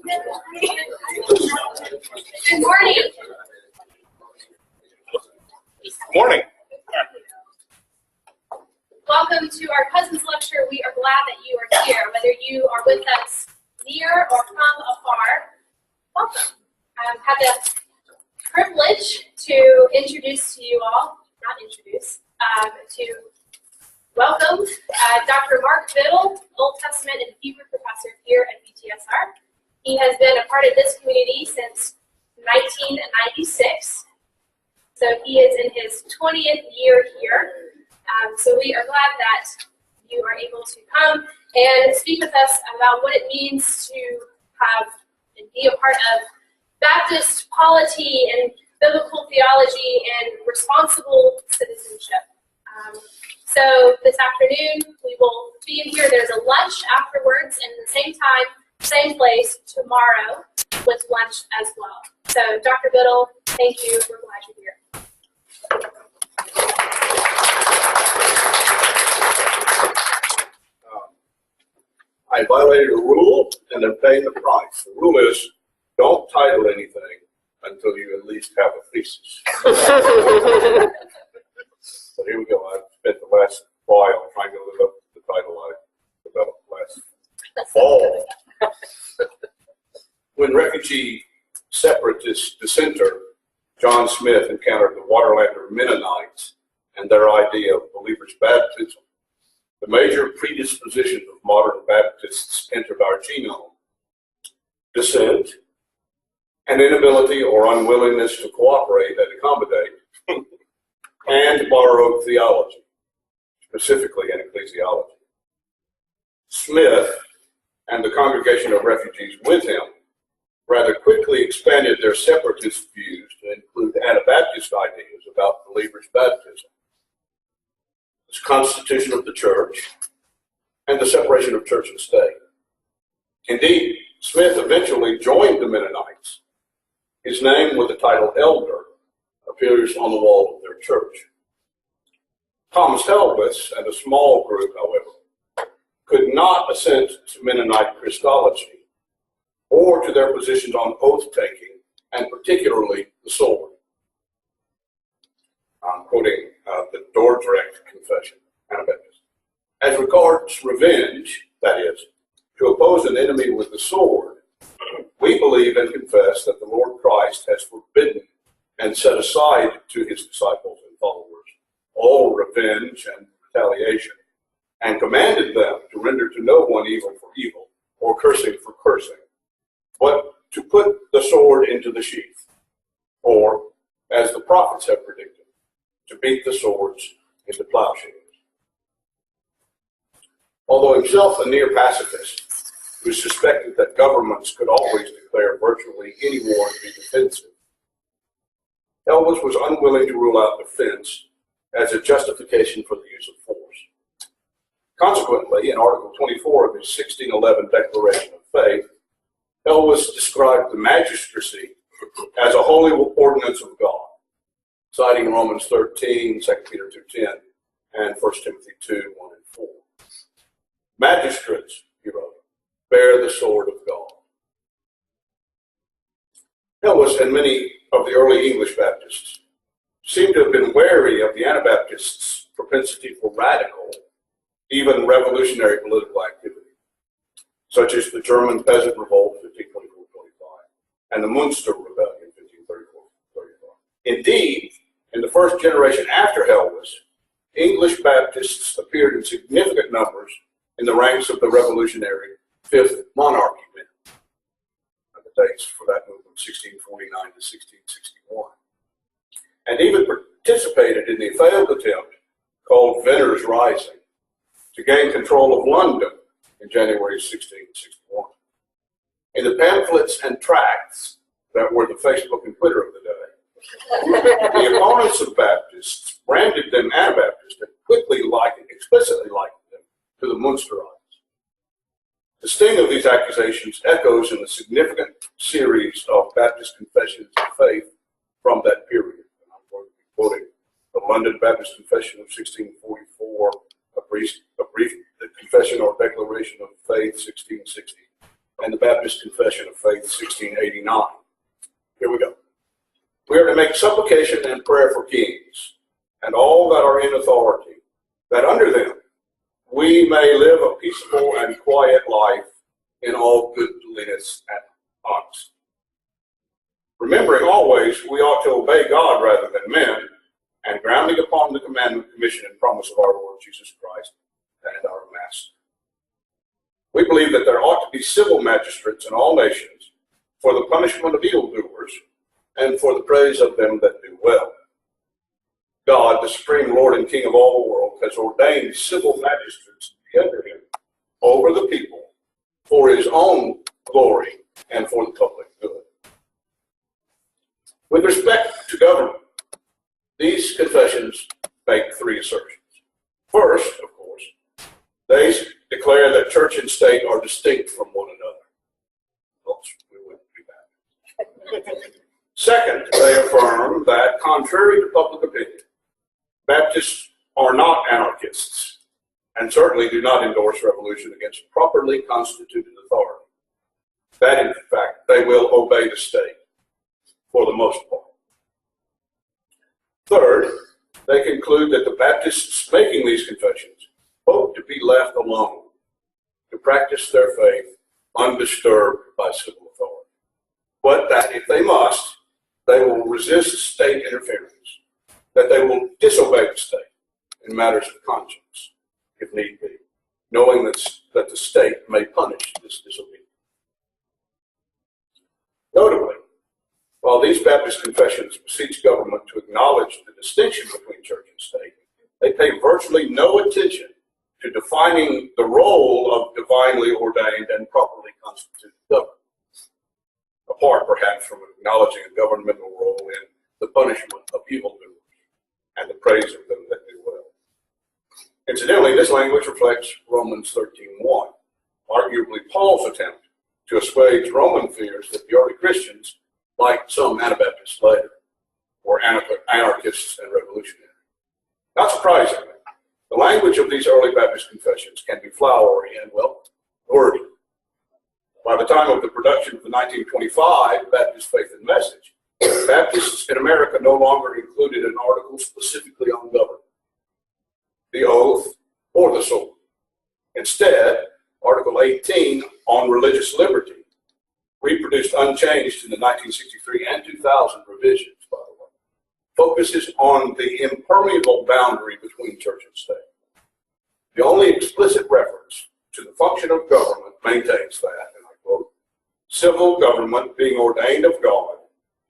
Good morning. Good morning. Welcome to our Cousins Lecture. We are glad that you are here, whether you are with us near or from afar. Welcome. I've had the privilege to introduce to you all, to welcome Dr. Mark Biddle, Old Testament and Hebrew professor here at BTSR. He has been a part of this community since 1996. So he is in his 20th year here. So we are glad that you are able to come and speak with us about what it means to have and be a part of Baptist polity and biblical theology and responsible citizenship. So this afternoon we will be in here. There's a lunch afterwards, and at the same time, same place tomorrow with lunch as well. So Dr. Biddle, thank you. We're glad you're here. I violated a rule and I'm paying the price. The rule is don't title anything until you at least have a thesis. So here we go. I've spent the last while trying to live up to the title I developed last fall. When refugee separatist dissenter John Smith encountered the Waterlander Mennonites and their idea of believers' baptism, the major predispositions of modern Baptists entered our genome: dissent, an inability or unwillingness to cooperate and accommodate, and borrowed theology, specifically in ecclesiology. Smith and the congregation of refugees with him rather quickly expanded their separatist views to include Anabaptist ideas about believers' baptism, the constitution of the church, and the separation of church and state. Indeed, Smith eventually joined the Mennonites. His name with the title elder appears on the wall of their church. Thomas Helwitz and a small group, however, could not assent to Mennonite Christology or to their positions on oath-taking, and particularly the sword. I'm quoting the Dordrecht Confession, Anabaptist. As regards revenge, that is, to oppose an enemy with the sword, we believe and confess that the Lord Christ has forbidden and set aside to his disciples and followers all revenge and retaliation, and commanded them to render to no one evil for evil, or cursing for cursing, but to put the sword into the sheath, or, as the prophets have predicted, to beat the swords into plowshares. Although himself a near pacifist, who suspected that governments could always declare virtually any war to be defensive, Helwitz was unwilling to rule out defense as a justification for the use of force. Consequently, in Article 24 of his 1611 Declaration of Faith, Helwitz described the magistracy as a holy ordinance of God, citing Romans 13, 2 Peter 2:10, and 1 Timothy 2, 1 and 4. Magistrates, he wrote, bear the sword of God. Helwitz and many of the early English Baptists seem to have been wary of the Anabaptists' propensity for radical, even revolutionary political activity, such as the German Peasant Revolt, 1524-25, and the Munster Rebellion, 1534-35. Indeed, in the first generation after Helwitz, English Baptists appeared in significant numbers in the ranks of the revolutionary Fifth Monarchy men. The dates for that movement, 1649 to 1661. And even participated in the failed attempt called Venner's Rising to gain control of London in January 1661. In the pamphlets and tracts that were the Facebook and Twitter of the day, the opponents of Baptists branded them Anabaptist and explicitly likened them to the Munsterites. The sting of these accusations echoes in the significant series of Baptist confessions of faith from that period. And I'm going to be quoting the London Baptist Confession of 1644, a brief Confession or Declaration of Faith, 1660, and the Baptist Confession of Faith, 1689. Here we go. We are to make supplication and prayer for kings and all that are in authority, that under them we may live a peaceable and quiet life in all goodliness and honesty. Remembering always we ought to obey God rather than men, and grounding upon the commandment, commission, and promise of our Lord Jesus Christ and our Master. We believe that there ought to be civil magistrates in all nations for the punishment of evildoers and for the praise of them that do well. God, the supreme Lord and King of all the world, has ordained civil magistrates to be under him over the people for his own glory and for the public good. With respect to government, these confessions make three assertions. First, of course, they declare that church and state are distinct from one another. Else we wouldn't do that. Second, they affirm that, contrary to public opinion, Baptists are not anarchists and certainly do not endorse revolution against properly constituted authority. That, in fact, they will obey the state for the most part. Third, they conclude that the Baptists making these confessions hope to be left alone to practice their faith undisturbed by civil authority, but that if they must, they will resist state interference, that they will disobey the state in matters of conscience, if need be, knowing that the state may punish this disobedience. Notably, while these Baptist confessions beseech government to acknowledge the distinction between church and state, they pay virtually no attention to defining the role of divinely ordained and properly constituted government, apart perhaps from acknowledging a governmental role in the punishment of evildoers and the praise of them that do well. Incidentally, this language reflects Romans 13:1, arguably Paul's attempt to assuage Roman fears that the early Christians, like some Anabaptists later, were anarchists and revolutionaries. Not surprisingly, the language of these early Baptist confessions can be flowery and, well, wordy. By the time of the production of the 1925 Baptist Faith and Message, Baptists in America no longer included an article specifically on government, the oath, or the sword. Instead, Article 18 on religious liberty, reproduced unchanged in the 1963 and 2000 revisions, by the way, focuses on the impermeable boundary between church and state. The only explicit reference to the function of government maintains that, and I quote, "Civil government being ordained of God,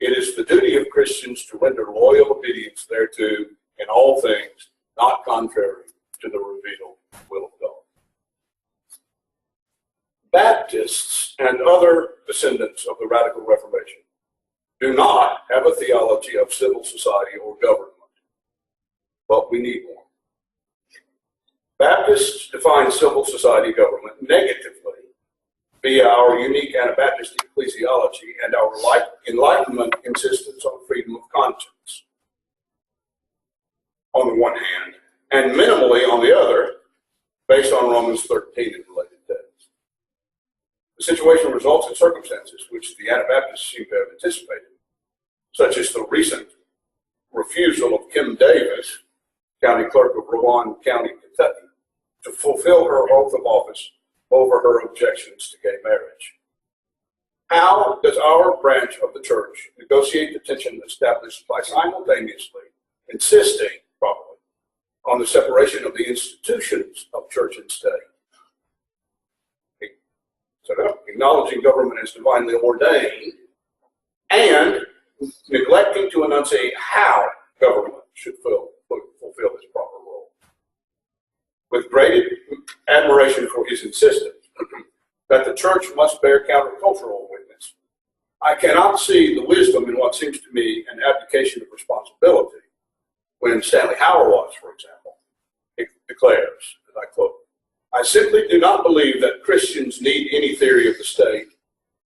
it is the duty of Christians to render loyal obedience thereto in all things, not contrary to the revealed will of God." Baptists and other descendants of the Radical Reformation do not have a theology of civil society or government, but we need one. Baptists define civil society government negatively via our unique Anabaptist ecclesiology and our Enlightenment insistence on freedom of conscience, on the one hand, and minimally on the other, based on Romans 13 and related texts. The situation results in circumstances which the Anabaptists seem to have anticipated, such as the recent refusal of Kim Davis, county clerk of Rowan County, Kentucky, to fulfill her oath of office over her objections to gay marriage. How does our branch of the church negotiate the tension established by simultaneously insisting, probably, on the separation of the institutions of church and state? So, acknowledging government as divinely ordained and neglecting to enunciate how government should fulfill its proper role. With great admiration for his insistence that the church must bear countercultural witness, I cannot see the wisdom in what seems to me an abdication of responsibility when Stanley Hauerwas, for example, declares, and I quote, "I simply do not believe that Christians need any theory of the state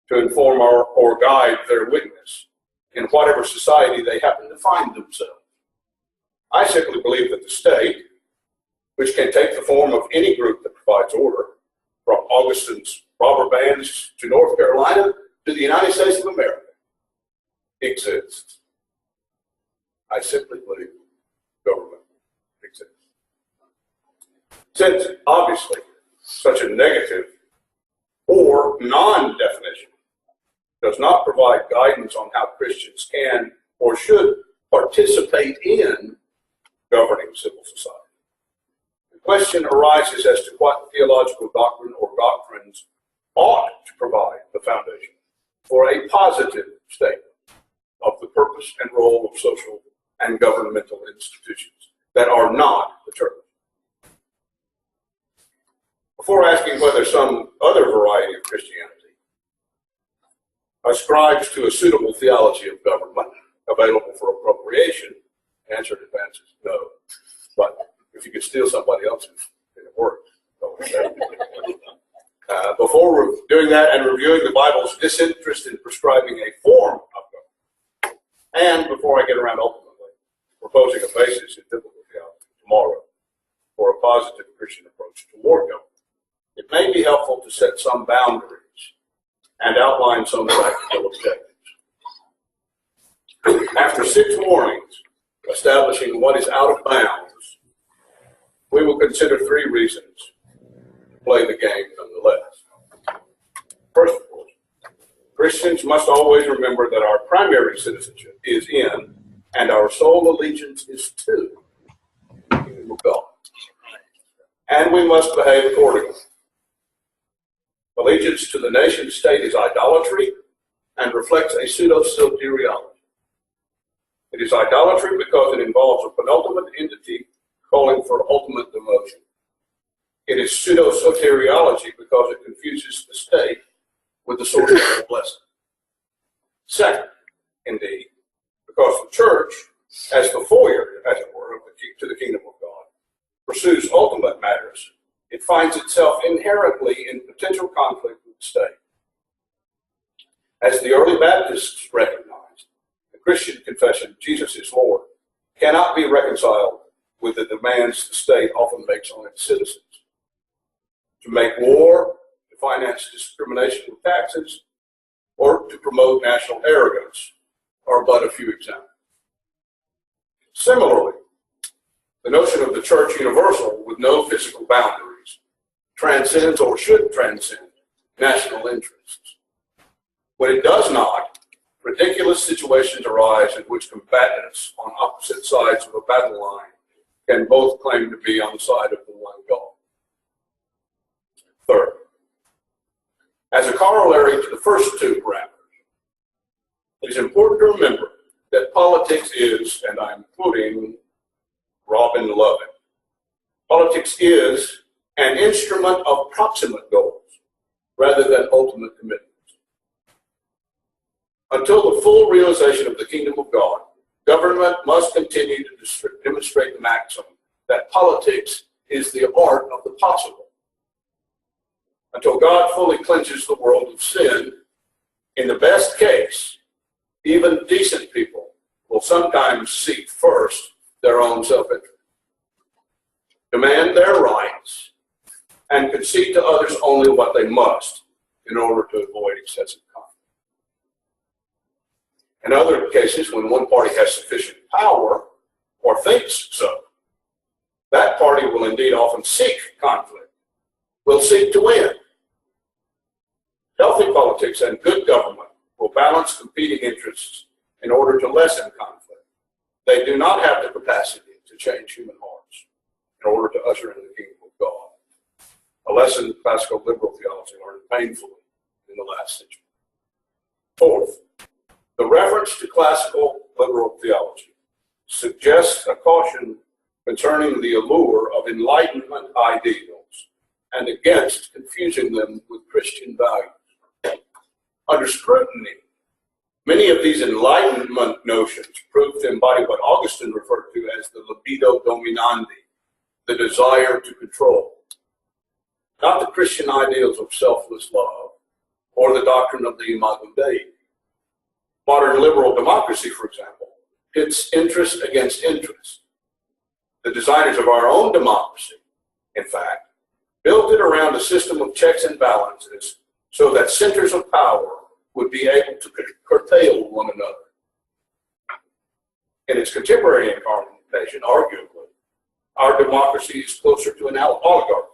to inform or guide their witness in whatever society they happen to find themselves. I simply believe that the state, which can take the form of any group that provides order, from Augustine's robber bands to North Carolina to the United States of America, exists. I simply believe government exists. Since, obviously, such a negative or non-definition does not provide guidance on how Christians can or should participate in governing civil society, the question arises as to what theological doctrine or doctrines ought to provide the foundation for a positive statement of the purpose and role of social and governmental institutions that are not the church. Before asking whether some other variety of Christianity ascribes to a suitable theology of government available for appropriation, the answer in advance is no. But if you could steal somebody else's, it works. Before doing that and reviewing the Bible's disinterest in prescribing a form of government, and before I get around ultimately proposing a basis in biblical theology tomorrow for a positive Christian approach toward government, it may be helpful to set some boundaries and outline some practical objectives. After 6 warnings establishing what is out of bounds, we will consider 3 reasons to play the game nonetheless. First of all, Christians must always remember that our primary citizenship is in, and our sole allegiance is to, the kingdom of God. And we must behave accordingly. Allegiance to the nation state is idolatry and reflects a pseudo-soteriology. It is idolatry because it involves a penultimate entity calling for ultimate devotion. It is pseudo-soteriology because it confuses the state with the source of the blessing. Second, indeed, because the church, as the foyer, as it were, to the kingdom of God, pursues ultimate matters, it finds itself inherently in potential conflict with the state. As the early Baptists recognized, the Christian confession, Jesus is Lord, cannot be reconciled with the demands the state often makes on its citizens. To make war, to finance discrimination with taxes, or to promote national arrogance are but a few examples. Similarly, the notion of the church universal with no physical boundaries transcends or should transcend national interests. When it does not, ridiculous situations arise in which combatants on opposite sides of a battle line can both claim to be on the side of the one God. Third, as a corollary to the first 2 parameters, it is important to remember that politics is, and I'm quoting Robin Lovin, politics is an instrument of proximate goals rather than ultimate commitments. Until the full realization of the kingdom of God, government must continue to demonstrate the maxim that politics is the art of the possible. Until God fully cleanses the world of sin, in the best case, even decent people will sometimes seek first their own self-interest, demand their rights, and concede to others only what they must in order to avoid excessive conflict. In other cases, when one party has sufficient power or thinks so, that party will indeed often seek conflict, will seek to win. Healthy politics and good government will balance competing interests in order to lessen conflict. They do not have the capacity to change human hearts in order to usher in the kingdom of God, a lesson classical liberal theology learned painfully in the last century. Fourth, the reference to classical liberal theology suggests a caution concerning the allure of Enlightenment ideals and against confusing them with Christian values. Under scrutiny, many of these Enlightenment notions prove to embody what Augustine referred to as the libido dominandi, the desire to control, not the Christian ideals of selfless love or the doctrine of the Imago Dei. Modern liberal democracy, for example, pits interest against interest. The designers of our own democracy, in fact, built it around a system of checks and balances so that centers of power would be able to curtail one another. In its contemporary incarnation, arguably, our democracy is closer to an oligarchy.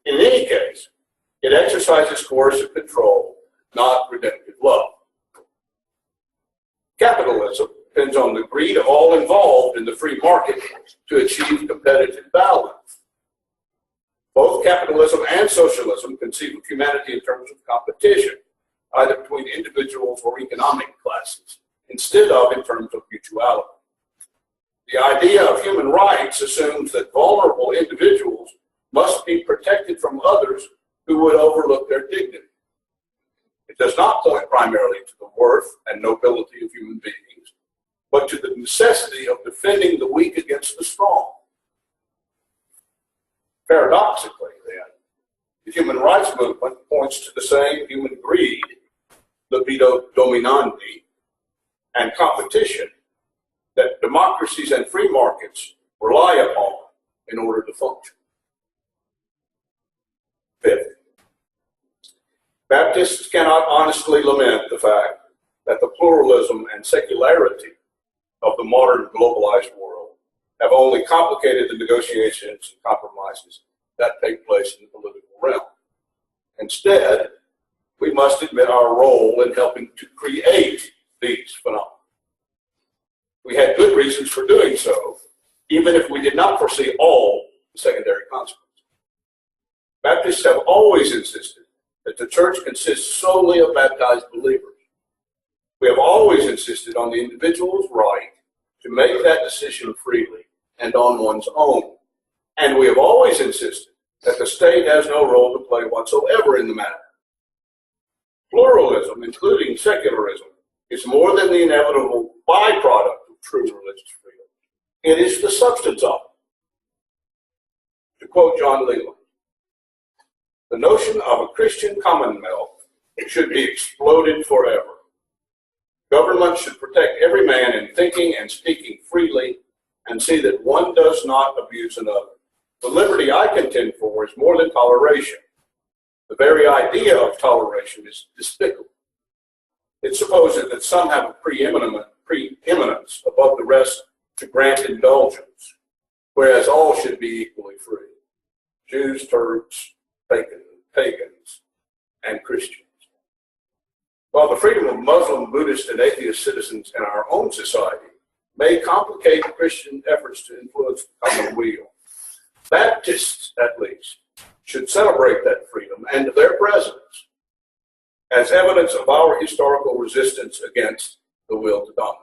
In any case, it exercises coercive control, not redemptive love. Capitalism depends on the greed of all involved in the free market to achieve competitive balance. Both capitalism and socialism conceive of humanity in terms of competition, either between individuals or economic classes, instead of in terms of mutuality. The idea of human rights assumes that vulnerable individuals must be protected from others who would overlook their dignity. It does not point primarily to the worth and nobility of human beings, but to the necessity of defending the weak against the strong. Paradoxically, then, the human rights movement points to the same human greed, libido dominandi, and competition that democracies and free markets rely upon in order to function. Fifth, Baptists cannot honestly lament the fact that the pluralism and secularity of the modern globalized world have only complicated the negotiations and compromises that take place in the political realm. Instead, we must admit our role in helping to create these phenomena. We had good reasons for doing so, even if we did not foresee all the secondary consequences. Baptists have always insisted that the church consists solely of baptized believers. We have always insisted on the individual's right to make that decision freely and on one's own. And we have always insisted that the state has no role to play whatsoever in the matter. Pluralism, including secularism, is more than the inevitable byproduct of true religious freedom. It is the substance of it. To quote John Leland, the notion of a Christian commonwealth should be exploded forever. Government should protect every man in thinking and speaking freely and see that one does not abuse another. The liberty I contend for is more than toleration. The very idea of toleration is despicable. It supposes that some have a preeminence above the rest to grant indulgence, whereas all should be equally free. Jews, Turks, pagans, and Christians. While the freedom of Muslim, Buddhist, and atheist citizens in our own society may complicate Christian efforts to influence the common weal, Baptists, at least, should celebrate that freedom and their presence as evidence of our historical resistance against the will to dominate.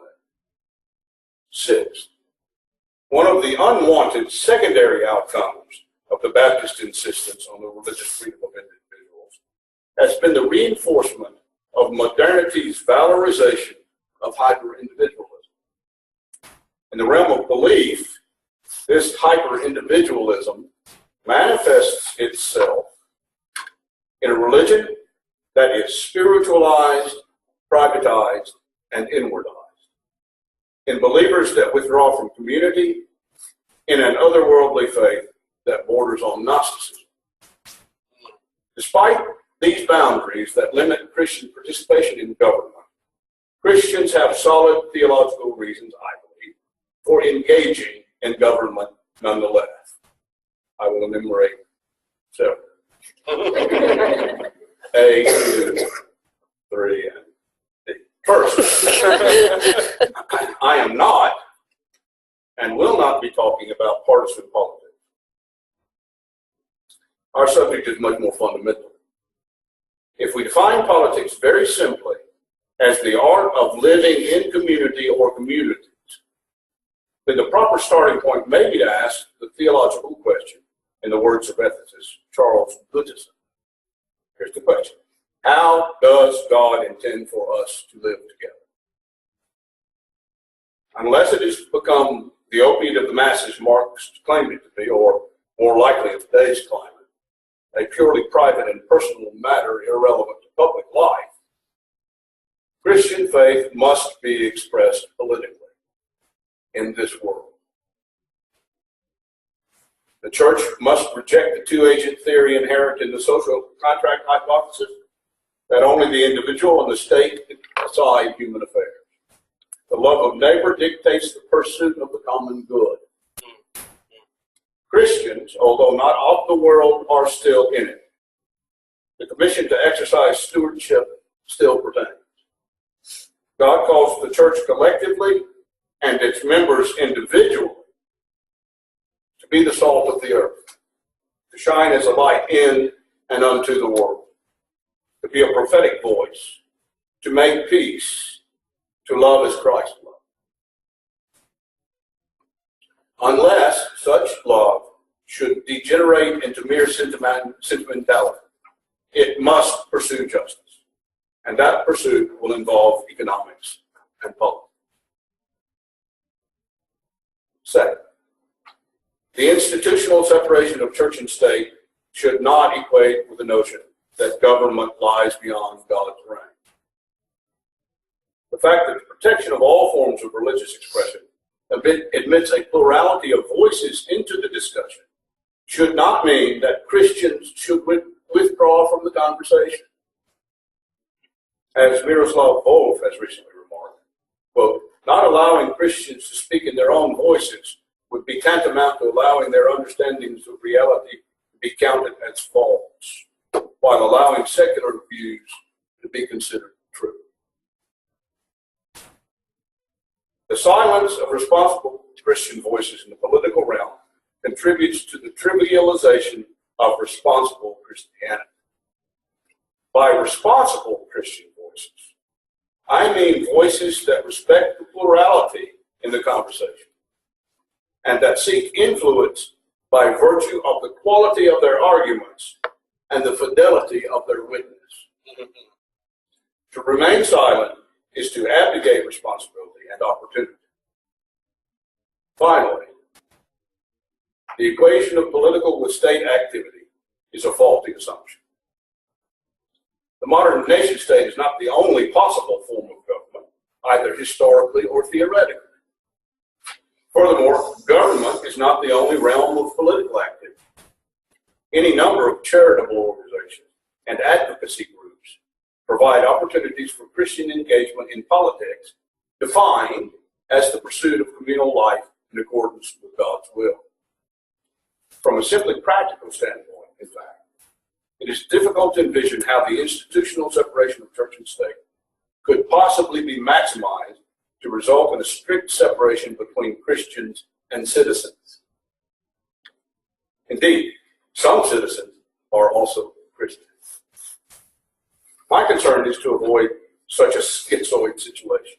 Sixth, one of the unwanted secondary outcomes of the Baptist insistence on the religious freedom of individuals has been the reinforcement of modernity's valorization of hyper-individualism. In the realm of belief, this hyper-individualism manifests itself in a religion that is spiritualized, privatized, and inwardized. In believers that withdraw from community, in an otherworldly faith that borders on Gnosticism. Despite these boundaries that limit Christian participation in government, Christians have solid theological reasons, I believe, for engaging in government nonetheless. I will enumerate several. A, 2, 3, and D. First, I am not and will not be talking about partisan politics. Our subject is much more fundamental. If we define politics very simply as the art of living in community or communities, then the proper starting point may be to ask the theological question, in the words of ethicist Charles Goodison. Here's the question. How does God intend for us to live together? Unless it has become the opiate of the masses Marx claimed it to be, or more likely in today's climate, a purely private and personal matter irrelevant to public life, Christian faith must be expressed politically in this world. The church must reject the two-agent theory inherent in the social contract hypothesis that only the individual and the state decide human affairs. The love of neighbor dictates the pursuit of the common good. Christians, although not of the world, are still in it. The commission to exercise stewardship still pertains. God calls the church collectively and its members individually to be the salt of the earth, to shine as a light in and unto the world, to be a prophetic voice, to make peace, to love as Christ loved. Unless such love should degenerate into mere sentimentality, it must pursue justice. And that pursuit will involve economics and politics. Second, the institutional separation of church and state should not equate with the notion that government lies beyond God's reign. The fact that the protection of all forms of religious expression admits a plurality of voices into the discussion should not mean that Christians should withdraw from the conversation. As Miroslav Volf has recently remarked, quote, not allowing Christians to speak in their own voices would be tantamount to allowing their understandings of reality to be counted as false, while allowing secular views to be considered true. The silence of responsible Christian voices in the political realm contributes to the trivialization of responsible Christianity. By responsible Christian voices, I mean voices that respect the plurality in the conversation and that seek influence by virtue of the quality of their arguments and the fidelity of their witness. To remain silent is to abdicate responsibility and opportunity. Finally, the equation of political with state activity is a faulty assumption. The modern nation state is not the only possible form of government, either historically or theoretically. Furthermore, government is not the only realm of political activity. Any number of charitable organizations and advocacy groups provide opportunities for Christian engagement in politics, defined as the pursuit of communal life in accordance with God's will. From a simply practical standpoint, in fact, it is difficult to envision how the institutional separation of church and state could possibly be maximized to result in a strict separation between Christians and citizens. Indeed, some citizens are also Christians. My concern is to avoid such a schizoid situation.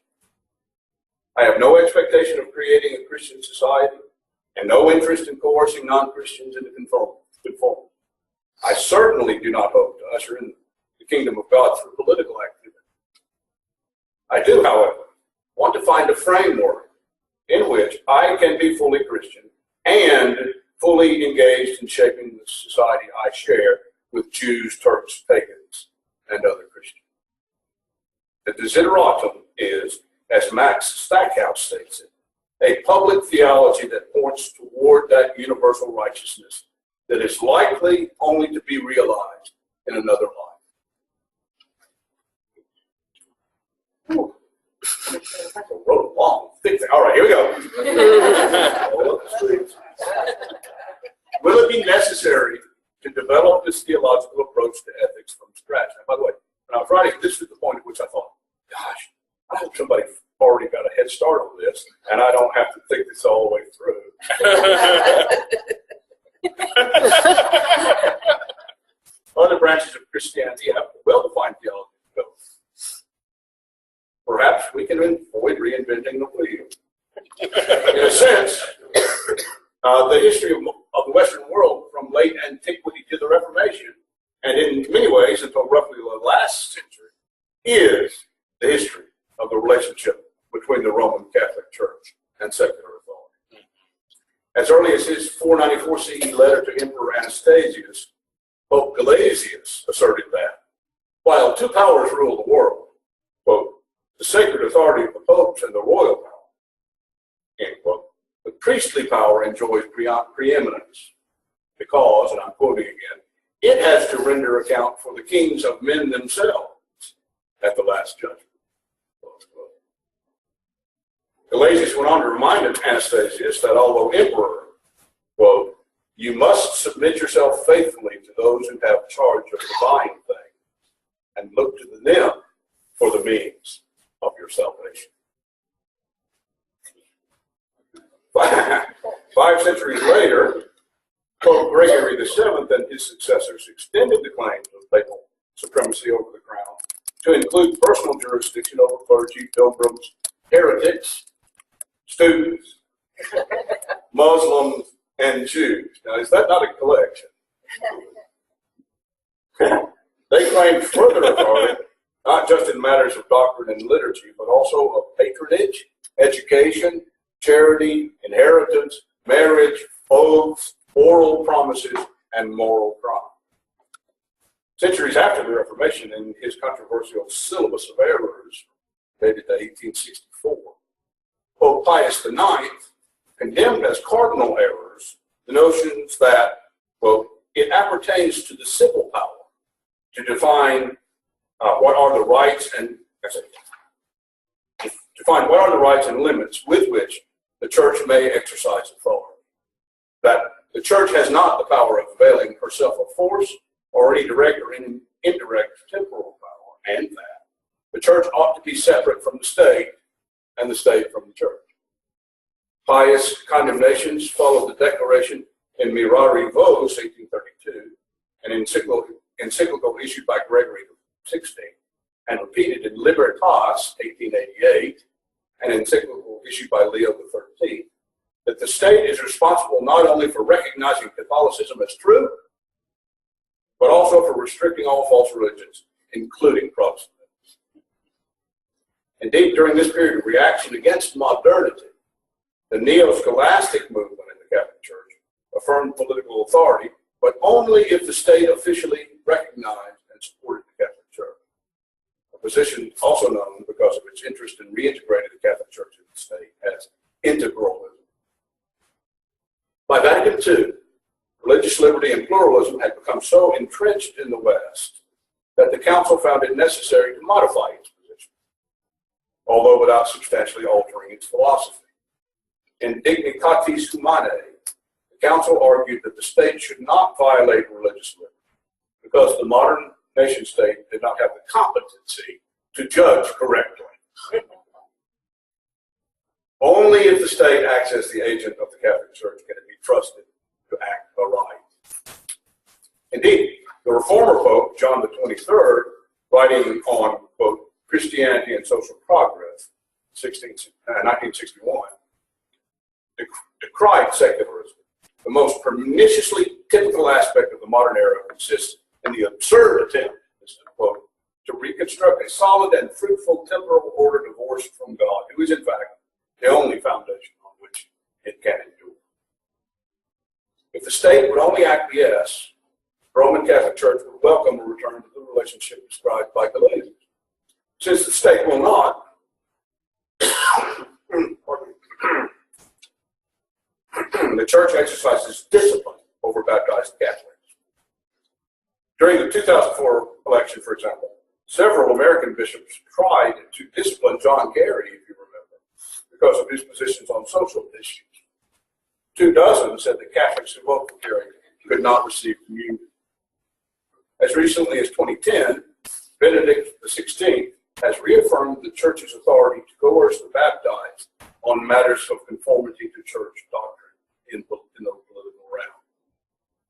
I have no expectation of creating a Christian society and no interest in coercing non-Christians into conformity. I certainly do not hope to usher in the kingdom of God through political activity. I do, however, want to find a framework in which I can be fully Christian and fully engaged in shaping the society I share with Jews, Turks, pagans, and other Christians. The desideratum is, as Max Stackhouse states it, a public theology that points toward that universal righteousness that is likely only to be realized in another life. Whew. I wrote a long, thick thing. All right, here we go. Will it be necessary to develop this theological approach to ethics from scratch? And by the way, when I was writing, this is the point at which I thought, gosh, I hope somebody already got a head start on this, and I don't have to think this all the way through. Other branches of Christianity have well-defined theology. Perhaps we can avoid reinventing the wheel. In a sense, the history of the Western world from late antiquity to the Reformation, and in many ways until roughly the last century, is the history of the relationship between the Roman Catholic Church and secular authority. As early as his 494 CE letter to Emperor Anastasius, Pope Gelasius asserted that, while two powers rule the world, quote, the sacred authority of the popes and the royal power, end quote, the priestly power enjoys preeminence because, and I'm quoting again, it has to render account for the kings of men themselves at the last judgment. Gelasius went on to remind Anastasius that although emperor, quote, you must submit yourself faithfully to those who have charge of divine things and look to them for the means of your salvation. 5 centuries later, Pope Gregory VII and his successors extended the claims of papal supremacy over the crown to include personal jurisdiction over clergy, pilgrims, heretics, students, Muslims, and Jews. Now, is that not a collection? They claimed further authority, not just in matters of doctrine and liturgy, but also of patronage, education, charity, inheritance, marriage, oaths, oral promises, and moral crime. Centuries after the Reformation, in his controversial Syllabus of Errors, dated to 1864, Pope Pius IX condemned as cardinal errors the notions that, quote, it appertains to the civil power to define what are the rights and limits with which the church may exercise authority. That the church has not the power of availing herself of force or any direct or indirect temporal power, and that the church ought to be separate from the state and the state from the church. Pious condemnations followed the declaration in Mirari Vos, 1832, an encyclical issued by Gregory XVI, and repeated in Libertas, 1888, an encyclical issued by Leo XIII, that the state is responsible not only for recognizing Catholicism as true, but also for restricting all false religions, including Protestantism. Indeed, during this period of reaction against modernity, the neo-scholastic movement in the Catholic Church affirmed political authority, but only if the state officially recognized and supported the Catholic Church. A position also known because of its interest in reintegrating the Catholic Church in the state as integralism. By Vatican II, religious liberty and pluralism had become so entrenched in the West that the Council found it necessary to modify its position, although without substantially altering its philosophy. In Dignitatis Humanae, the Council argued that the state should not violate religious liberty because the modern nation-state did not have the competency to judge correctly. Only if the state acts as the agent of the Catholic Church can it be trusted to act aright. Indeed, the reformer Pope, John the 23rd, writing on, quote, Christianity and Social Progress, 1961, decried secularism. The most perniciously typical aspect of the modern era consists in the absurd attempt, quote, to reconstruct a solid and fruitful temporal order divorced from God, who is in fact the only foundation on which it can endure. If the state would only acquiesce, the Roman Catholic Church would welcome a return to the relationship described by Gelasius. Since the state will not, the church exercises discipline over baptized Catholics. During the 2004 election, for example, several American bishops tried to discipline John Kerry, if you remember, because of his positions on social issues. 24 said that Catholics who voted for Kerry could not receive communion. As recently as 2010, Benedict XVI has reaffirmed the Church's authority to coerce the baptized on matters of conformity to church doctrine in the political realm.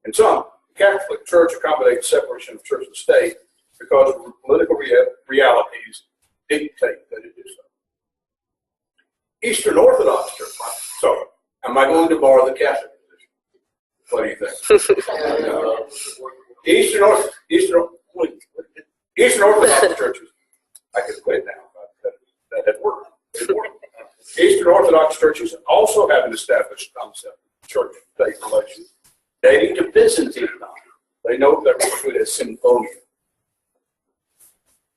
In sum, the Catholic Church accommodates separation of church and state because political realities dictate that it is so. Eastern Orthodox Church. So, am I going to borrow the Catholic position? What do you think? Eastern Orthodox churches. I could quit now. That had worked. Eastern Orthodox churches also have an established concept of church-state relations dating to Byzantine times. They know they're referred to as symphonia.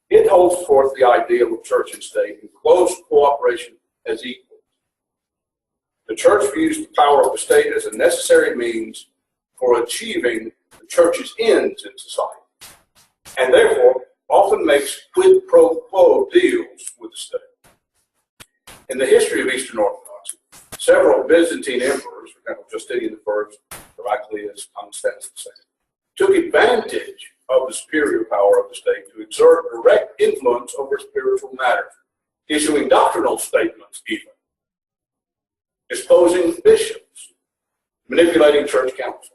It holds forth the ideal of church and state in close cooperation as equals. The church views the power of the state as a necessary means for achieving the church's ends in society, and therefore often makes quid pro quo deals with the state. In the history of Eastern Orthodoxy, several Byzantine emperors, for example, Justinian I, Heraclius, Constans II, took advantage of the superior power of the state to exert direct influence over spiritual matters, issuing doctrinal statements even, disposing bishops, manipulating church councils.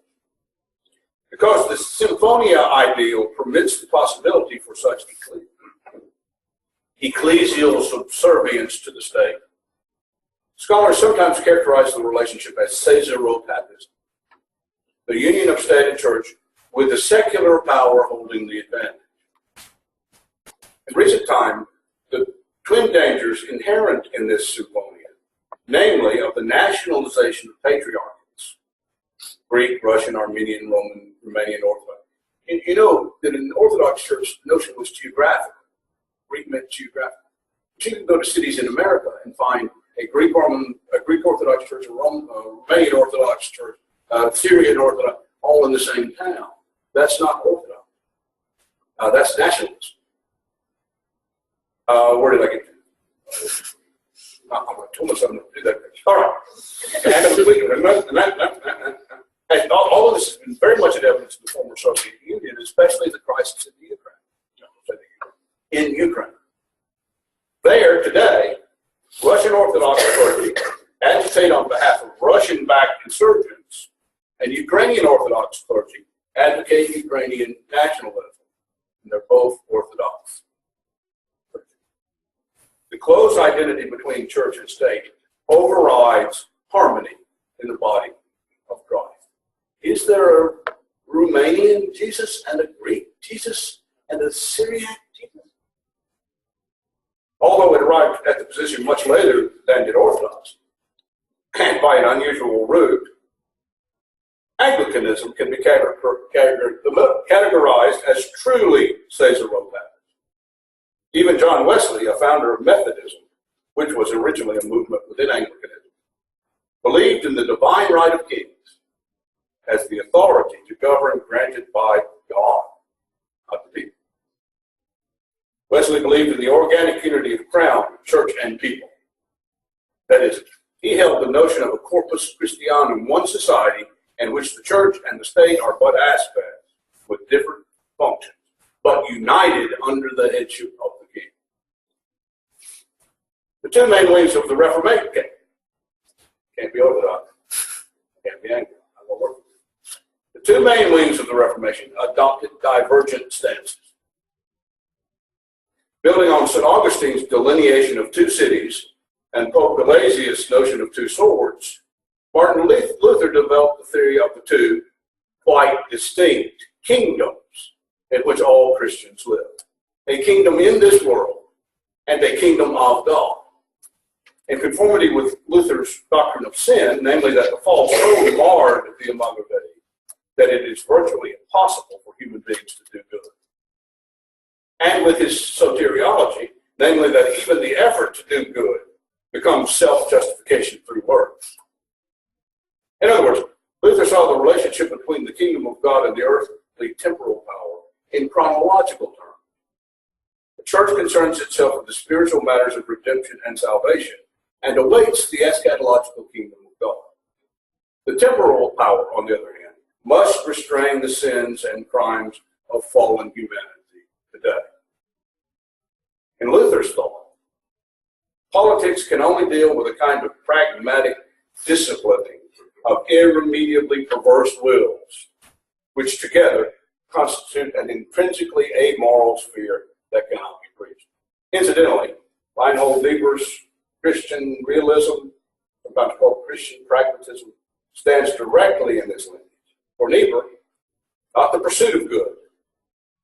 Because the symphonia ideal permits the possibility for such ecclesial subservience to the state, scholars sometimes characterize the relationship as Caesaropapism, the union of state and church with the secular power holding the advantage. In recent time, the twin dangers inherent in this symphonia, namely of the nationalization of patriarchates, Greek, Russian, Armenian, Roman, Romanian, Orthodox. You know that in the Orthodox Church, the notion was geographical. Greek meant geographical. But you can go to cities in America and find a Greek Orthodox Church, a Romanian Orthodox Church, Syrian Orthodox, all in the same town. That's not Orthodox. That's nationalism. Where did I get to? I told myself not to do that. All right. And all of this has been very much an evidence of the former Soviet Union, especially the crisis in Ukraine. There, today, Russian Orthodox clergy agitate on behalf of Russian-backed insurgents, and Ukrainian Orthodox clergy advocate Ukrainian nationalism, and they're both Orthodox. The close identity between church and state overrides harmony in the body of Christ. Is there a Romanian Jesus and a Greek Jesus and a Syriac Jesus? Although it arrived at the position much later than did Orthodox, and by an unusual route, Anglicanism can be categorized as truly Caesaropapism. Even John Wesley, a founder of Methodism, which was originally a movement within Anglicanism, believed in the divine right of kings as the authority to govern granted by God, not the people. Wesley believed in the organic unity of crown, church, and people. That is, he held the notion of a corpus Christianum, one society in which the church and the state are but aspects with different functions, but united under the headship of the king. The two main wings of the Reformation can't be Orthodox, can't be Anglican. I won't work with it. The two main wings of the Reformation adopted divergent stances. Building on St. Augustine's delineation of two cities and Pope Gelasius' notion of two swords, Martin Luther developed the theory of the two quite distinct kingdoms in which all Christians live. A kingdom in this world and a kingdom of God. In conformity with Luther's doctrine of sin, namely that the fall so marred the Imago Dei that it is virtually impossible for human beings to do good. And with his soteriology, namely that even the effort to do good becomes self-justification through works. In other words, Luther saw the relationship between the kingdom of God and the earthly temporal power in chronological terms. The church concerns itself with the spiritual matters of redemption and salvation and awaits the eschatological kingdom of God. The temporal power, on the other hand, must restrain the sins and crimes of fallen humanity today. In Luther's thought, politics can only deal with a kind of pragmatic disciplining of irremediably perverse wills, which together constitute an intrinsically amoral sphere that cannot be preached. Incidentally, Reinhold Niebuhr's Christian realism, sometimes called Christian pragmatism, stands directly in this lineage. For Niebuhr, not the pursuit of good,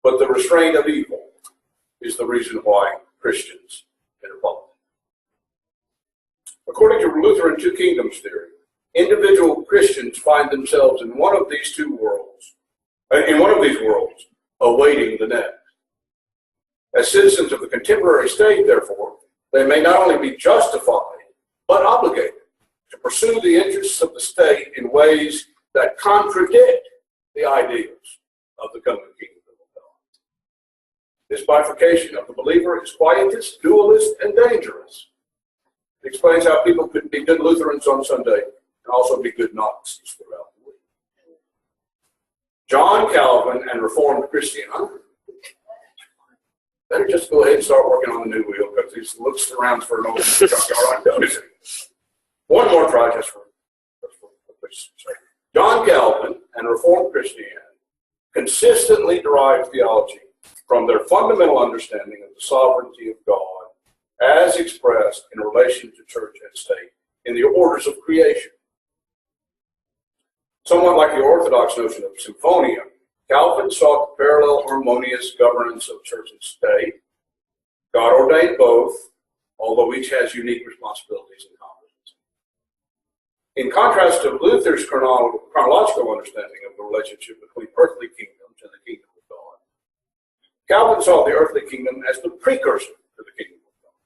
but the restraint of evil is the reason why Christians enter politics. According to Lutheran two kingdoms theory, individual Christians find themselves in one of these worlds, awaiting the next. As citizens of the contemporary state, therefore, they may not only be justified, but obligated to pursue the interests of the state in ways that contradict the ideals of the coming kingdom of God. This bifurcation of the believer is quietist, dualist, and dangerous. It explains how people could be good Lutherans on Sunday and also be good Nazis throughout the week. John Calvin and Reformed Christianity. Better just go ahead and start working on the new wheel because these looks around for an old junkyard. I'm noticing. One more try just for John Calvin and Reformed Christianity consistently derive theology from their fundamental understanding of the sovereignty of God as expressed in relation to church and state in the orders of creation. Somewhat like the Orthodox notion of symphonia, Calvin sought the parallel harmonious governance of church and state. God ordained both, although each has unique responsibilities and competencies. In contrast to Luther's chronological understanding of the relationship between earthly kingdoms and the kingdom of God, Calvin saw the earthly kingdom as the precursor to the kingdom of God,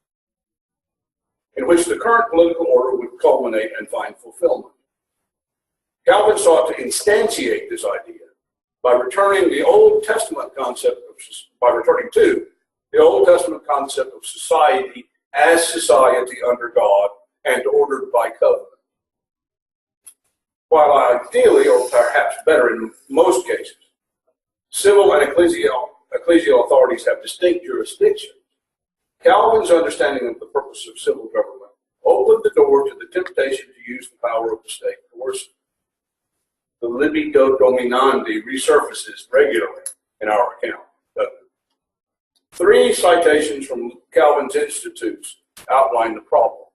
in which the current political order would culminate and find fulfillment. Calvin sought to instantiate this idea by returning to the Old Testament concept of society as society under God and ordered by covenant. While ideally, or perhaps better in most cases, civil and ecclesial authorities have distinct jurisdictions, Calvin's understanding of the purpose of civil government opened the door to the temptation to use the power of the state coercively. The libido dominandi resurfaces regularly in our account. Three citations from Calvin's Institutes outline the problem.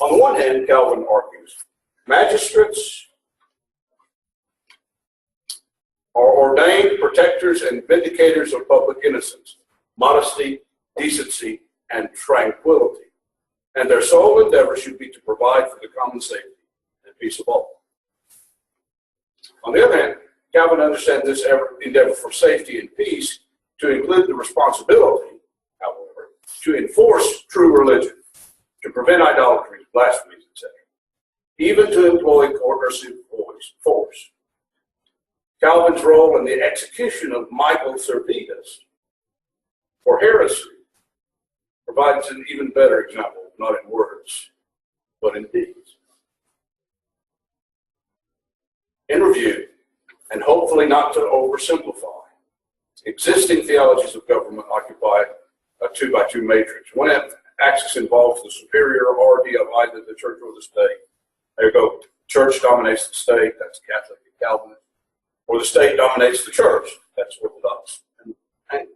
On the one hand, Calvin argues, magistrates are ordained protectors and vindicators of public innocence, modesty, decency, and tranquility, and their sole endeavor should be to provide for the common safety and peace of all. On the other hand, Calvin understands this endeavor for safety and peace to include the responsibility, however, to enforce true religion, to prevent idolatry, blasphemies, etc., even to employ coercive force. Calvin's role in the execution of Michael Servetus for heresy provides an even better example, not in words, but in deeds. In review, and hopefully not to oversimplify, existing theologies of government occupy a 2x2 matrix. One axis involves the superiority of either the church or the state. There you go. Church dominates the state, that's Catholic and Calvinist. Or the state dominates the church, that's Orthodox and Anglican.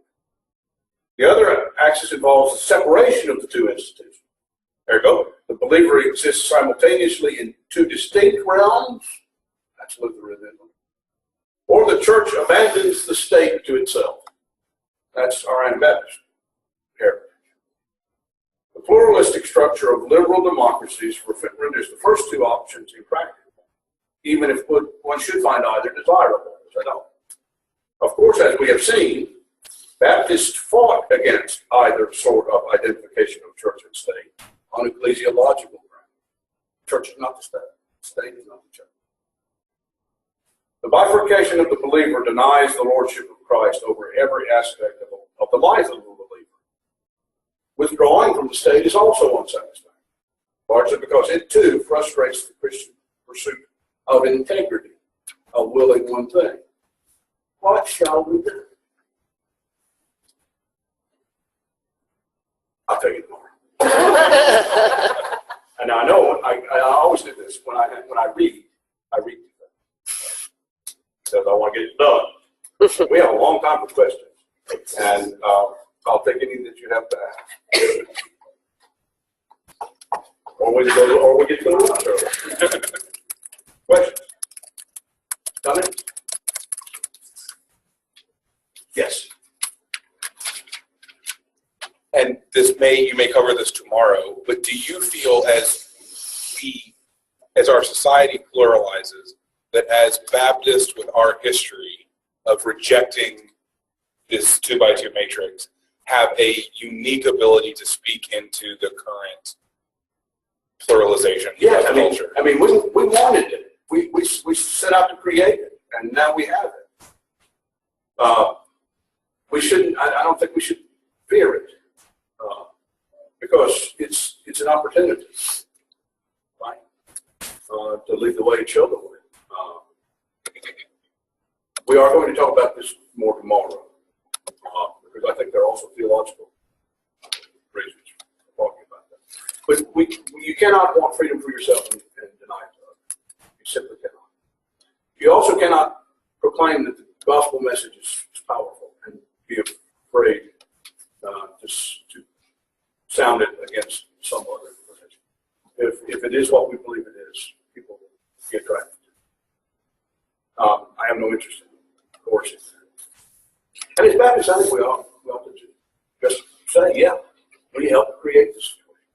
The other axis involves the separation of the two institutions. There you go. The believer exists simultaneously in two distinct realms, that's Lutheranism. Or the church abandons the state to itself. That's our Anabaptist heritage. The pluralistic structure of liberal democracies renders the first two options impractical, even if one should find either desirable, which I don't. Of course, as we have seen, Baptists fought against either sort of identification of church and state on ecclesiological grounds. Church is not the state. State is not the church. The bifurcation of the believer denies the lordship of Christ over every aspect of the life of the believer. Withdrawing from the state is also unsatisfactory, largely because it too frustrates the Christian pursuit of integrity, of willing one thing. What shall we do? I'll tell you tomorrow. And I know I always do this when I read. Because I want to get it done. We have a long time for questions, and I'll take any that you have to ask. Or we get to the lunch early. Questions? Comments? Yes. And you may cover this tomorrow, but do you feel as our society pluralizes, that as Baptists with our history of rejecting this 2x2 matrix have a unique ability to speak into the current pluralization of culture? We wanted it. we set out to create it, and now we have it. We shouldn't. I don't think we should fear it, because it's an opportunity, right, to lead the way and show the way. We are going to talk about this more tomorrow, because I think there are also theological reasons for talking about that. But you cannot want freedom for yourself and deny it to others. You simply cannot. You also cannot proclaim that the gospel message is powerful and be afraid to sound it against some other religion. If it is what we believe it is, people get attracted to it. I have no interest in coercing it. And as Baptists, I think we ought to just say, yeah, we helped create this situation.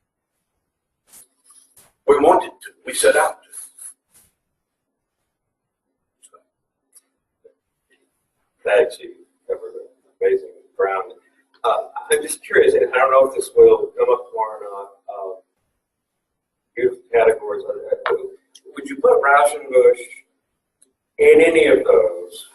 We wanted to. We set out to. Thanks, you covered an amazing ground. I'm just curious, and I don't know if this will come up more or not. Youth categories. Would you put Rauschenbusch in any of those?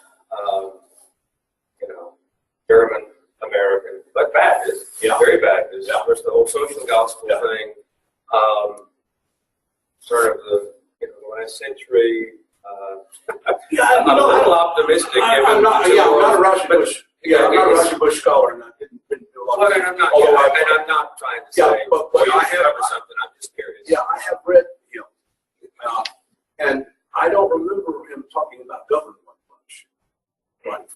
German, American, but Baptist, very Baptist. Yeah. There's the whole social gospel thing. Sort of the last century. I'm a little optimistic. I'm not a Rauschenbusch. I'm not a Rauschenbusch scholar, and I didn't do a lot of. I'm not trying to say. But I have something. I'm just curious. Yeah, I have read him, and I don't remember him talking about government much. Right.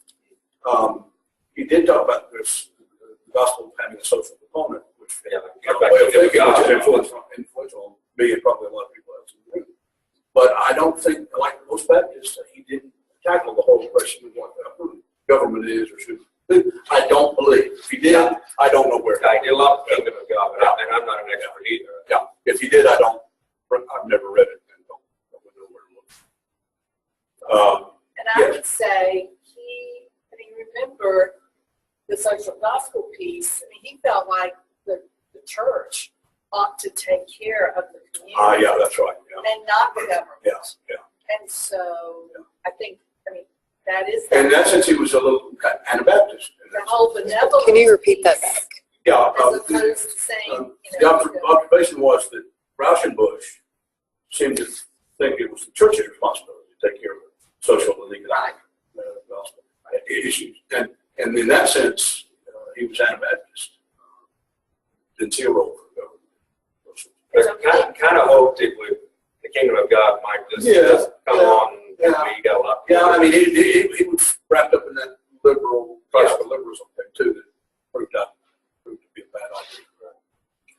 He did talk about this, the gospel having a social component, which is influential on me and probably a lot of people else in the room. But I don't think, like most Baptists, he didn't tackle the whole question of what government is or should be. I don't believe. If he did, I don't know where. I did a lot of the Kingdom of God, and I'm not an expert either. Yeah. If he did, I've never read it and don't know where to look. And I would say remember the social gospel piece. He felt like the church ought to take care of the community. Yeah, that's right. Yeah. And not the government. Yes, yeah. And so I think, that is. And in that sense, he was a little Anabaptist. The whole benevolence. Can you repeat that back? Yeah. As opposed to saying, the observation was that Rauschenbusch seemed to think it was the church's responsibility to take care of social and economic gospel issues. And in that sense, he was Anabaptist. Didn't see a role for government. Kind of hoped it would, the Kingdom of God might just come on. We got a lot. He was wrapped up in that liberal, classical liberalism thing too, that proved to be a bad idea.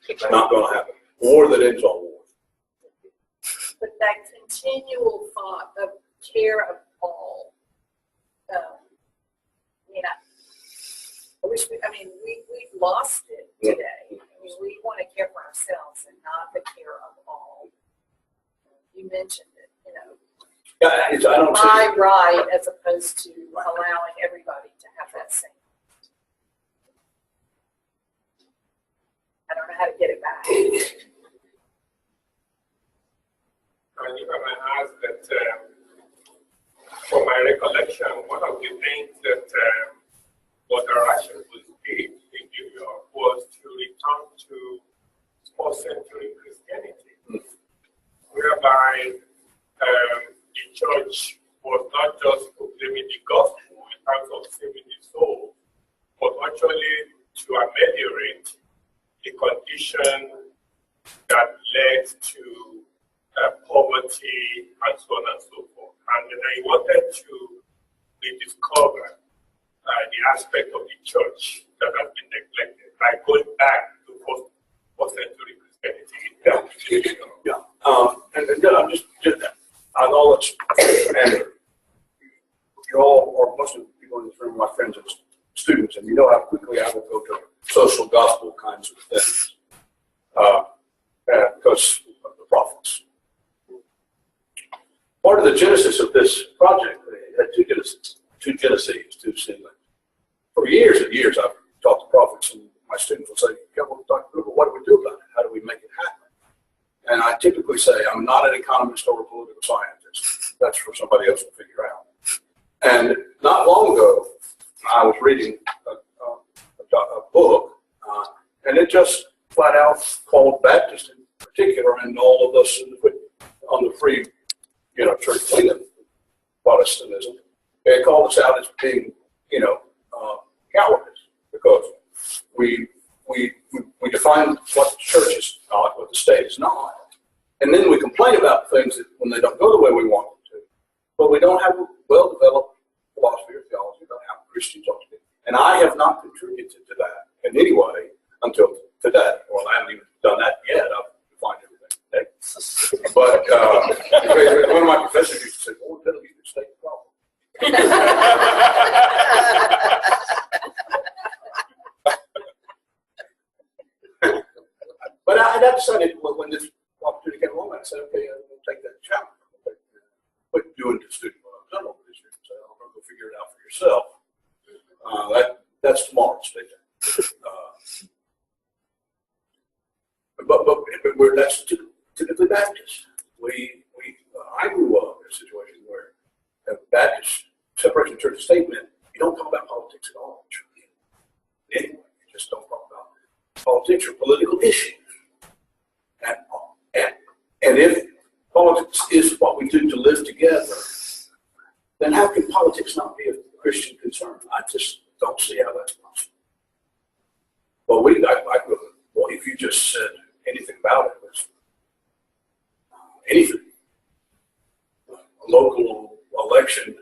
It's not going to happen. War that ends all war. But that continual thought of care of all. I wish we've lost it today. We want to care for ourselves and not the care of all. You mentioned it, my right as opposed to allowing everybody to have that same. I don't know how to get it back. And if I may ask that, from my recollection, one of the things that what our action was did in New York was to return to post-century Christianity, whereby the church was not just proclaiming the gospel in terms of saving the soul, but actually to ameliorate the condition that led to poverty and so on and so forth. And then I wanted to rediscover the aspect of the church that has been neglected by going back to post-century Christianity. I'm just I know it's, and you all, or most of the people in this room, are my friends and students, and you know how quickly I will go to social gospel kinds of things because of the prophets. Part of the genesis of this project, had two seedlings. For years and years, I've talked to prophets, and my students will say, what do we do about it? How do we make it happen? And I typically say, I'm not an economist or a political scientist. that's for somebody else to figure out. And not long ago, I was reading a book, and it just flat out called Baptist in particular, and all of us on the free, church freedom, Protestantism, it called us out as being, cowardice, because we define what the church is not, what the state is not, and then we complain about things that when they don't go the way we want them to. But we don't have a well-developed philosophy or theology about how Christians ought to be. And I have not contributed to that in any way until today. Well, I haven't even done that yet. I've defined everything today. But one of my professors used to say, "Oh, Biddle, you can state the problem." But I decided when this opportunity came along, I said, okay, I'm going to take that challenge. Quit doing to student what I've done over this year. So I'm going to go figure it out for yourself. That's tomorrow's day. But that's typically Baptist. I grew up in a situation where a Baptist separation of church and state meant you don't talk about politics at all. Anyway, you just don't talk about politics or political issues. And if politics is what we do to live together, then how can politics not be a Christian concern? I just don't see how that's possible. Well, if you just said anything about it, was anything, a local election,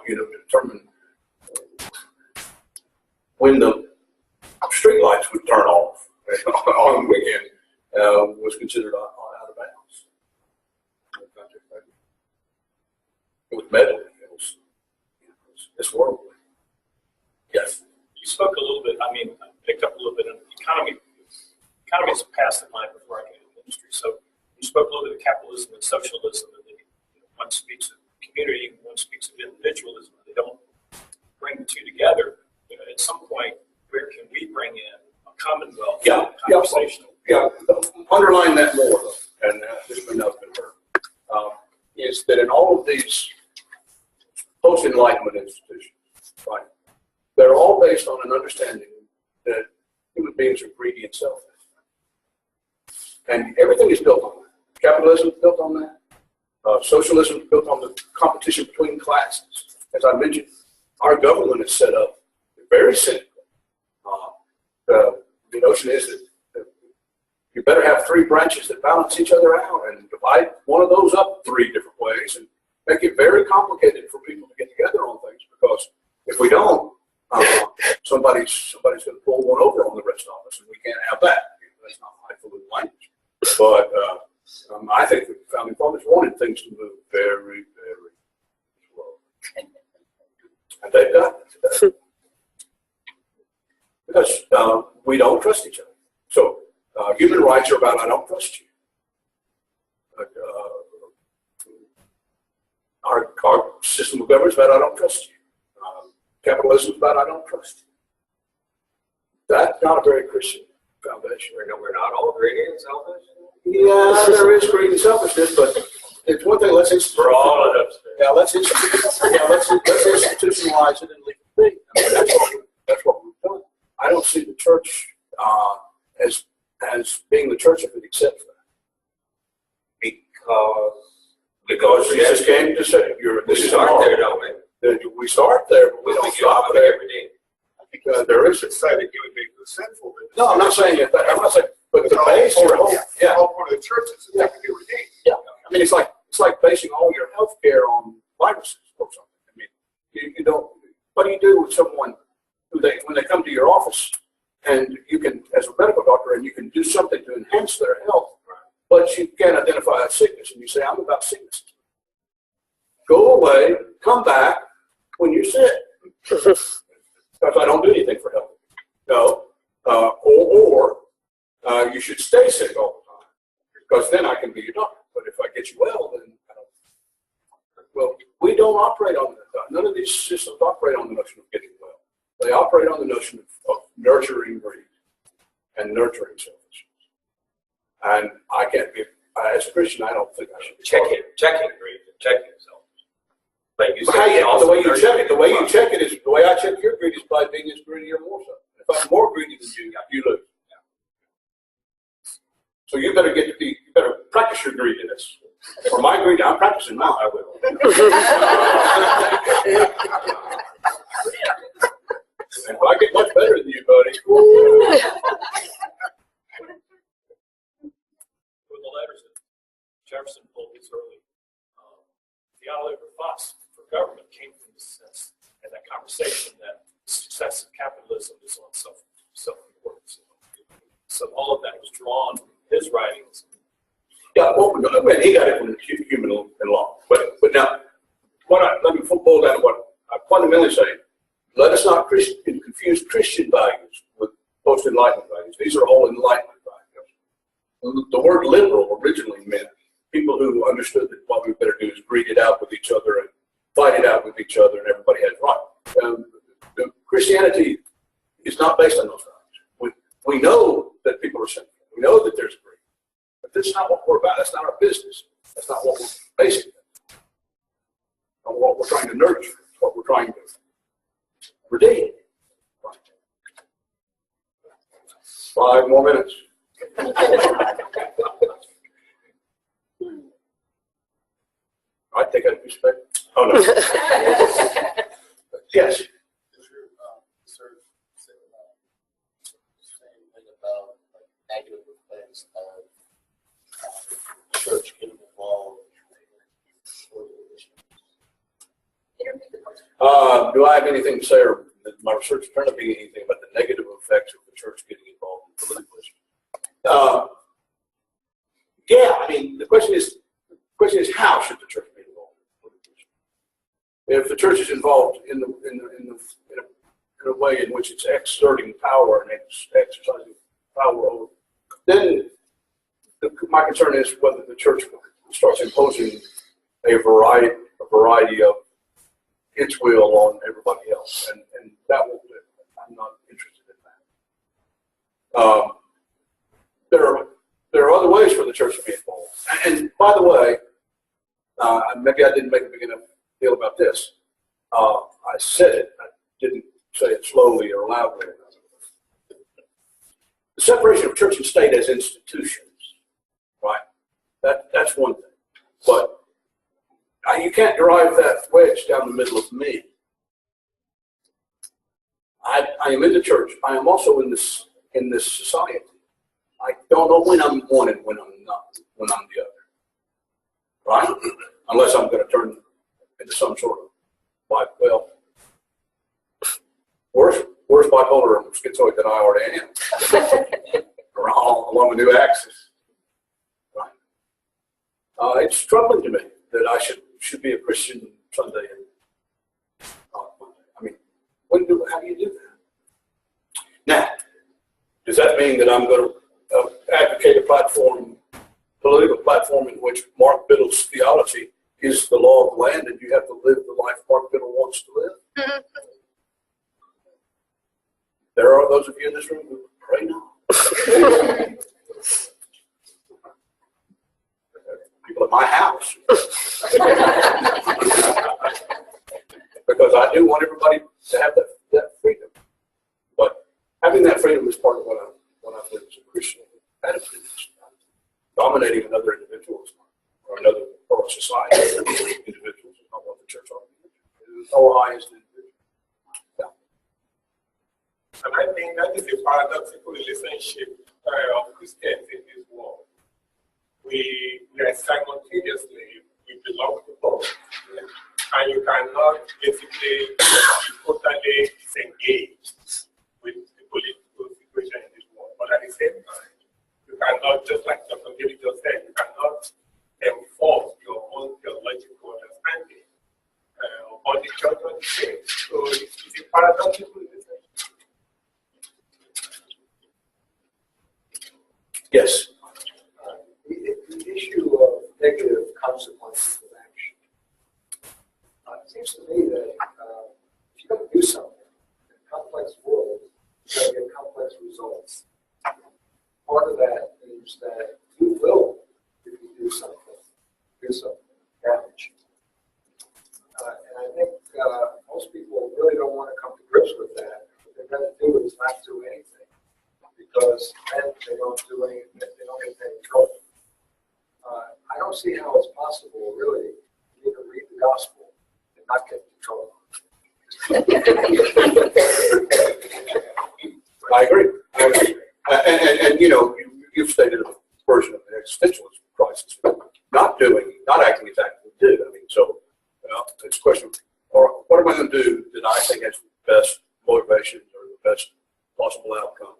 determine when the street lights would turn off on the weekend, was considered out of bounds. It was meddling. It's worldly. Yes. You spoke a little bit, I picked up a little bit on economy. Economy is a past of mine before I came into industry. So you spoke a little bit of capitalism and socialism, and then one speaks of community, and one speaks of individualism. They don't bring the two together. At some point, where can we bring in a commonwealth conversation? Yeah, underline that more, and this may not have been heard, is that in all of these post-Enlightenment institutions, right, they're all based on an understanding that human beings are greedy and selfish. And everything is built on that. Capitalism is built on that. Socialism is built on the competition between classes. As I mentioned, our government is set up very cynically. The notion is that you better have three branches that balance each other out and divide one of those up three different ways and make it very complicated for people to get together on things, because if we don't, somebody's going to pull one over on the rest of us, and we can't have that. That's not highfalutin language. But I think the founding fathers wanted things to move very, very slow. And they've done it. Because we don't trust each other. So human rights are about I don't trust you. Our system of government is about I don't trust you. Capitalism is about I don't trust you. That's not a very Christian foundation. We're not all greedy and selfish. Yeah, there is greed and selfishness, but it's one thing. Let's institutionalize it and leave it be. That's what we've done. I don't see the church as being the church if it accepts that. Because Jesus came to say, this is our there, don't we? We start there, but we don't stop there. Because there is Decided you would be sinful. no, I'm not saying it. I'm not saying, but the base, your whole, yeah, all part of the church is that can be redeemed. yeah. I mean, it's like basing all your health care on viruses or something. I mean, you don't. What do you do with someone when they come to your office and you can, as a medical doctor, and you can do something to enhance their health, but you can't identify a sickness, and you say, "I'm about sickness." Go away, come back when you're sick. Because I don't do anything for health. No, or you should stay sick all the time, because then I can be your doctor. But if I get you well, then I don't. Well, we don't operate on that. None of these systems operate on the notion of getting well. They operate on the notion of nurturing greed and nurturing selfishness. And I can't be, as a Christian, I don't think I should be checking greed and checking self. Like you But said, it also the way you nurtures check it, the way you trust. check it is, the way I check your greed is by being as greedy or more so. If I'm more greedy than you lose. So you better you better practice your greediness. For my greed, I'm practicing mine. I will. And if I get much better than you, buddy. With the letters that Jefferson pulled this early, theology of thoughts for government came from this sense and that conversation that the success of capitalism is on self-importance. So all of that was drawn from his writings. Yeah, well, he got it from human law. But now, let me boil down to what I fundamentally say. Let us not confuse Christian values with post-Enlightenment values. These are all Enlightenment values. The word liberal originally meant people who understood that what we better do is breed it out with each other and fight it out with each other, and everybody has right. Christianity is not based on those values. We know that people are sinful. We know that there's greed. But that's not what we're about. That's not our business. That's not what we're basing it on. What we're trying to nurture. What we're trying to redeem. 5 more minutes. I think I'd respect. Oh no. Yes. Negative effects of church getting involved. Do I have anything to say, or did my research turn to be anything about the negative effects of the church getting involved in political issues? Yeah, I mean, the question is how should the church be involved in political issues? If the church is involved in a way in which it's exerting power and exercising power over, then my concern is whether the church starts imposing a variety of its will on everybody else, and that won't do it. I'm not interested in that. There are other ways for the church to be involved. And by the way, maybe I didn't make a big enough deal about this. I said it. I didn't say it slowly or loudly enough. The separation of church and state as institutions, right? That's one thing. But you can't drive that wedge down the middle of me. I am in the church. I am also in this society. I don't know when I'm one and when I'm not, when I'm the other. Right? Unless I'm going to turn into some sort of worse bipolar and schizoid than I already am. Along a new axis. Right? It's troubling to me that I should be a Christian Sunday and I mean, how do you do that? Now, does that mean that I'm going to advocate a political platform in which Mark Biddle's theology is the law of the land and you have to live the life Mark Biddle wants to live? There are those of you in this room who pray no. People at my house. Because I do want everybody to have that freedom. But having that freedom is part of what I believe as a Christian. Attitude is dominating another individual or another or a society individuals is not what the church ought to be. Or I as an individual. Yeah. And I think that is a paradoxical relationship of Christians in this world. We are simultaneously, we belong to both. And you cannot basically be totally disengaged with the political situation in this world. But at the same time, you cannot, just like Dr. David just said, you cannot enforce your own theological understanding on the church of the faith. So it's a paradoxical relationship. Yes. The issue of negative consequences of action. It seems to me that if you're going to do something in a complex world, you're going to get complex results. Part of that means that you will, if you do something damage. And wrongdoing, and they don't get in trouble. I don't see how it's possible, really, for you to read the gospel and not get in trouble. I agree. And you know, you've stated a version of the existentialist crisis. Not acting as actively do. I mean, so it's a question, or what am I going to do that I think has the best motivation or the best possible outcome?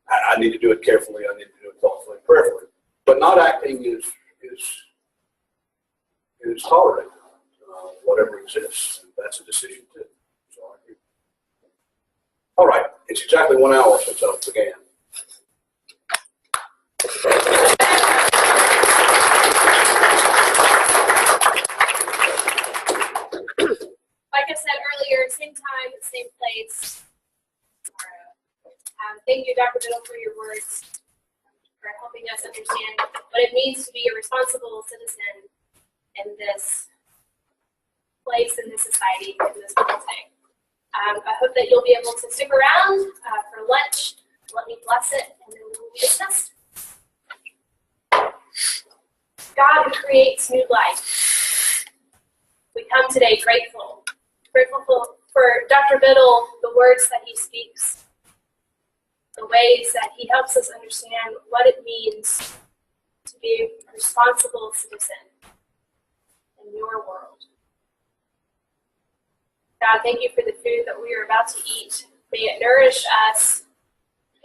I need to do it carefully. I need to do it thoughtfully and prayerfully. But not acting is tolerated, whatever exists. That's a decision too. So I agree. All right, it's exactly 1 hour since I began. Like I said earlier, same time, same place. Thank you, Dr. Biddle, for your words, for helping us understand what it means to be a responsible citizen in this place, in this society, in this building. I hope that you'll be able to stick around for lunch. Let me bless it, and then we will be dismissed. God creates new life. We come today grateful for Dr. Biddle, the words that he speaks, the ways that he helps us understand what it means to be a responsible citizen in your world. God, thank you for the food that we are about to eat. May it nourish us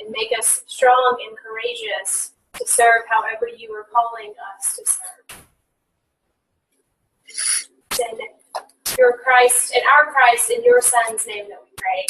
and make us strong and courageous to serve however you are calling us to serve. In your Christ, in our Christ, in your Son's name that we pray.